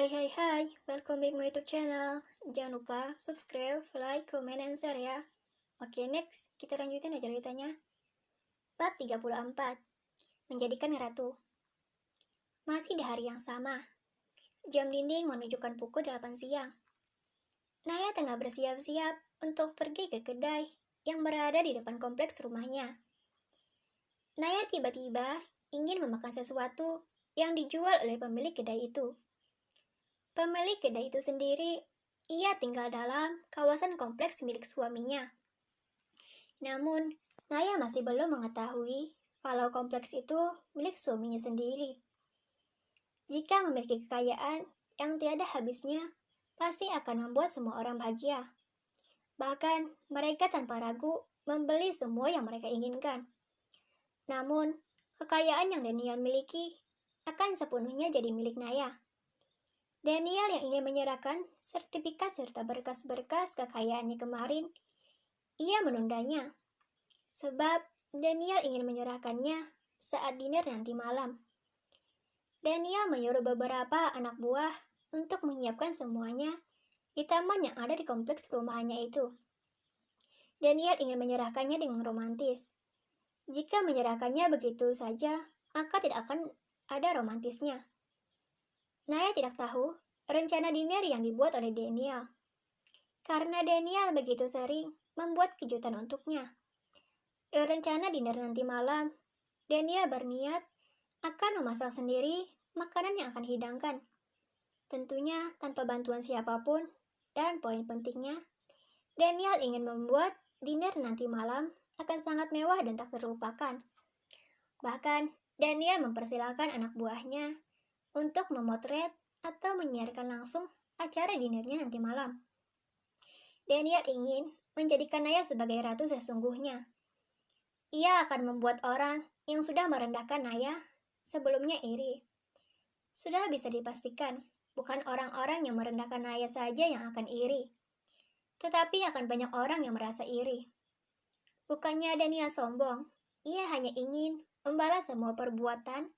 Hai, welcome back my YouTube channel. Jangan lupa subscribe, like, comment, and share ya. Oke, next, kita lanjutin aja ceritanya. Bab 34, Menjadikan Ratu. Masih di hari yang sama, jam dinding menunjukkan pukul 8 siang. Naya tengah bersiap-siap untuk pergi ke kedai yang berada di depan kompleks rumahnya. Naya tiba-tiba ingin memakan sesuatu yang dijual oleh pemilik kedai itu. Pemilik kedai itu sendiri, ia tinggal dalam kawasan kompleks milik suaminya. Namun, Naya masih belum mengetahui kalau kompleks itu milik suaminya sendiri. Jika memiliki kekayaan yang tiada habisnya, pasti akan membuat semua orang bahagia. Bahkan, mereka tanpa ragu membeli semua yang mereka inginkan. Namun, kekayaan yang Daniel miliki akan sepenuhnya jadi milik Naya. Daniel yang ingin menyerahkan sertifikat serta berkas-berkas kekayaannya kemarin, ia menundanya. Sebab Daniel ingin menyerahkannya saat dinner nanti malam. Daniel menyuruh beberapa anak buah untuk menyiapkan semuanya di taman yang ada di kompleks perumahannya itu. Daniel ingin menyerahkannya dengan romantis. Jika menyerahkannya begitu saja, maka tidak akan ada romantisnya. Naya tidak tahu rencana dinner yang dibuat oleh Daniel. Karena Daniel begitu sering membuat kejutan untuknya. Rencana dinner nanti malam, Daniel berniat akan memasak sendiri makanan yang akan dihidangkan. Tentunya tanpa bantuan siapapun, dan poin pentingnya, Daniel ingin membuat dinner nanti malam akan sangat mewah dan tak terlupakan. Bahkan, Daniel mempersilahkan anak buahnya untuk memotret atau menyiarkan langsung acara dinernya nanti malam. Daniel ingin menjadikan Naya sebagai ratu sesungguhnya. Ia akan membuat orang yang sudah merendahkan Naya sebelumnya iri. Sudah bisa dipastikan, bukan orang-orang yang merendahkan Naya saja yang akan iri, tetapi akan banyak orang yang merasa iri. Bukannya Daniel sombong, ia hanya ingin membalas semua perbuatan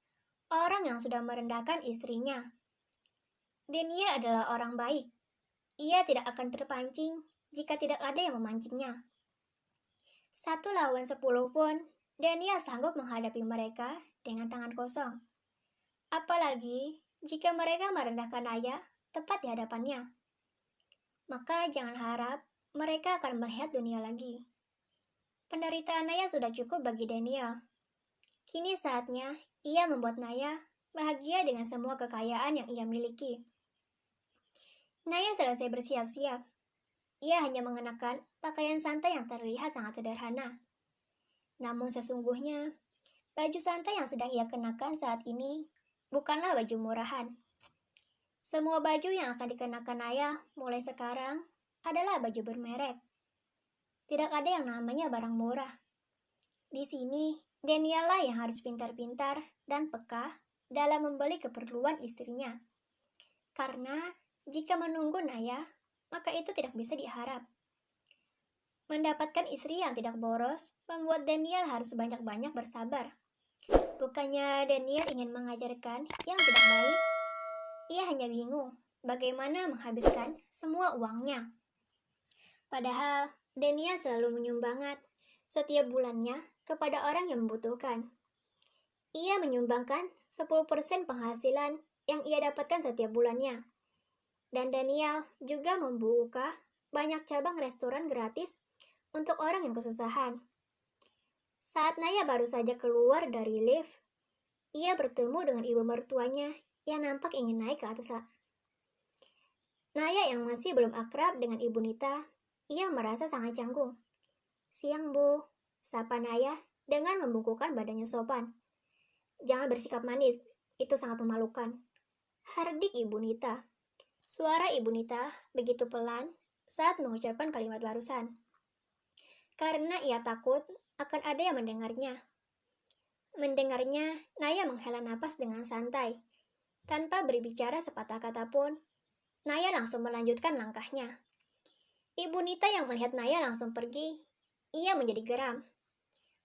orang yang sudah merendahkan istrinya. Daniel adalah orang baik. Ia tidak akan terpancing jika tidak ada yang memancingnya. 1 lawan 10 pun, Daniel sanggup menghadapi mereka dengan tangan kosong. Apalagi jika mereka merendahkan Naya tepat di hadapannya. Maka jangan harap mereka akan melihat dunia lagi. Penderitaan Naya sudah cukup bagi Daniel. Kini saatnya ia membuat Naya bahagia dengan semua kekayaan yang ia miliki. Naya selesai bersiap-siap. Ia hanya mengenakan pakaian santai yang terlihat sangat sederhana. Namun sesungguhnya, baju santai yang sedang ia kenakan saat ini bukanlah baju murahan. Semua baju yang akan dikenakan Naya mulai sekarang adalah baju bermerek. Tidak ada yang namanya barang murah. Di sini, Daniel lah yang harus pintar-pintar dan peka dalam membeli keperluan istrinya. Karena jika menunggu Naya, maka itu tidak bisa diharap. Mendapatkan istri yang tidak boros membuat Daniel harus banyak-banyak bersabar. Bukannya Daniel ingin mengajarkan yang tidak baik, ia hanya bingung bagaimana menghabiskan semua uangnya. Padahal Daniel selalu menyumbangkan setiap bulannya kepada orang yang membutuhkan. Ia menyumbangkan 10% penghasilan yang ia dapatkan setiap bulannya. Dan Daniel juga membuka banyak cabang restoran gratis untuk orang yang kesusahan. Saat Naya baru saja keluar dari lift, ia bertemu dengan ibu mertuanya yang nampak ingin naik ke atas. Naya yang masih belum akrab dengan Ibu Nita, ia merasa sangat canggung. "Siang, Bu," sapa Naya dengan membungkukkan badannya sopan. "Jangan bersikap manis, itu sangat memalukan," hardik Ibu Nita. Suara Ibu Nita begitu pelan saat mengucapkan kalimat barusan. Karena ia takut akan ada yang mendengarnya. Mendengarnya, Naya menghela napas dengan santai. Tanpa berbicara sepatah kata pun, Naya langsung melanjutkan langkahnya. Ibu Nita yang melihat Naya langsung pergi, ia menjadi geram.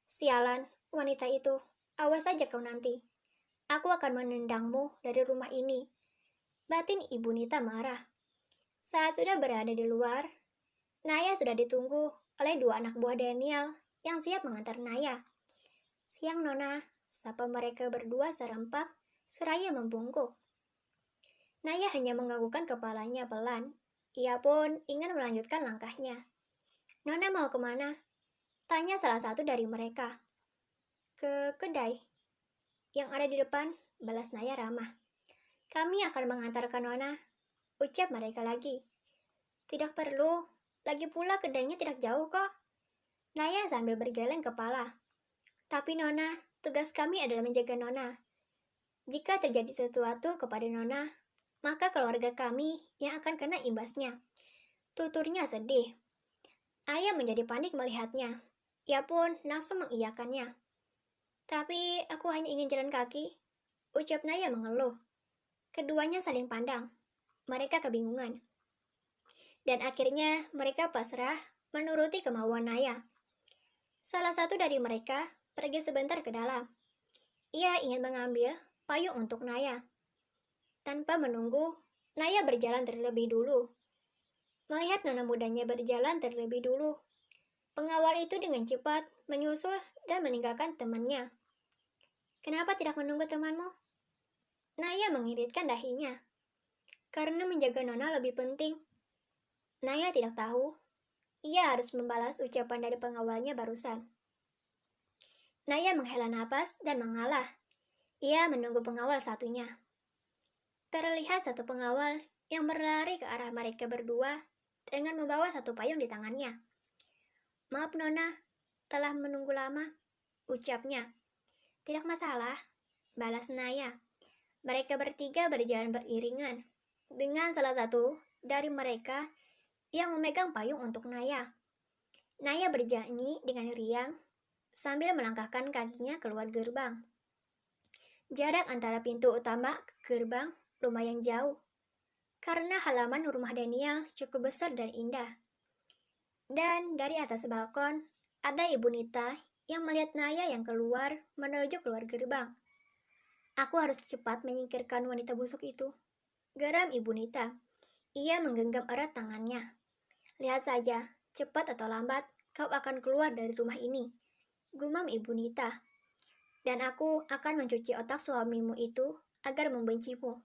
"Sialan, wanita itu. Awas saja kau nanti. Aku akan menendangmu dari rumah ini." Batin Ibu Nita marah. Saat sudah berada di luar, Naya sudah ditunggu oleh dua anak buah Daniel yang siap mengantar Naya. Siang Nona, sapa mereka berdua serempak seraya membungkuk. Naya hanya menganggukkan kepalanya pelan. Ia pun ingin melanjutkan langkahnya. Nona mau kemana? Tanya salah satu dari mereka. Ke kedai yang ada di depan, balas Naya ramah. Kami akan mengantarkan Nona, ucap mereka lagi. Tidak perlu, lagi pula kedainya tidak jauh kok. Naya sambil bergeleng kepala. Tapi Nona, tugas kami adalah menjaga Nona. Jika terjadi sesuatu kepada Nona, maka keluarga kami yang akan kena imbasnya. Tuturnya sedih. Ayah menjadi panik melihatnya. Ia pun langsung mengiyakannya. Tapi aku hanya ingin jalan kaki, ucap Naya mengeluh. Keduanya saling pandang. Mereka kebingungan. Dan akhirnya mereka pasrah menuruti kemauan Naya. Salah satu dari mereka pergi sebentar ke dalam. Ia ingin mengambil payung untuk Naya. Tanpa menunggu, Naya berjalan terlebih dulu. Melihat nona mudanya berjalan terlebih dulu, pengawal itu dengan cepat menyusul dan meninggalkan temannya. Kenapa tidak menunggu temanmu? Naya mengiritkan dahinya. Karena menjaga Nona lebih penting. Naya tidak tahu. Ia harus membalas ucapan dari pengawalnya barusan. Naya menghela napas dan mengalah. Ia menunggu pengawal satunya. Terlihat satu pengawal yang berlari ke arah mereka berdua dengan membawa satu payung di tangannya. Maaf Nona, telah menunggu lama, ucapnya. Tidak masalah, balas Naya. Mereka bertiga berjalan beriringan, dengan salah satu dari mereka yang memegang payung untuk Naya. Naya bernyanyi dengan riang, sambil melangkahkan kakinya keluar gerbang. Jarak antara pintu utama ke gerbang lumayan jauh, karena halaman rumah Daniel cukup besar dan indah. Dan dari atas balkon, ada Ibu Nita yang melihat Naya yang keluar menuju keluar gerbang. Aku harus cepat menyingkirkan wanita busuk itu, geram Ibu Nita. Ia menggenggam erat tangannya. Lihat saja, cepat atau lambat, kau akan keluar dari rumah ini, gumam Ibu Nita. Dan aku akan mencuci otak suamimu itu agar membencimu.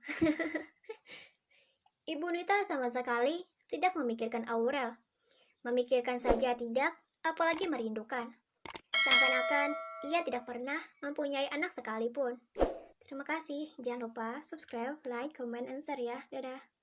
Ibu Nita sama sekali tidak memikirkan Aurel. Memikirkan saja tidak, apalagi merindukan. Seakan-akan ia tidak pernah mempunyai anak sekalipun. Terima kasih, jangan lupa subscribe, like, comment, and share ya. Dadah.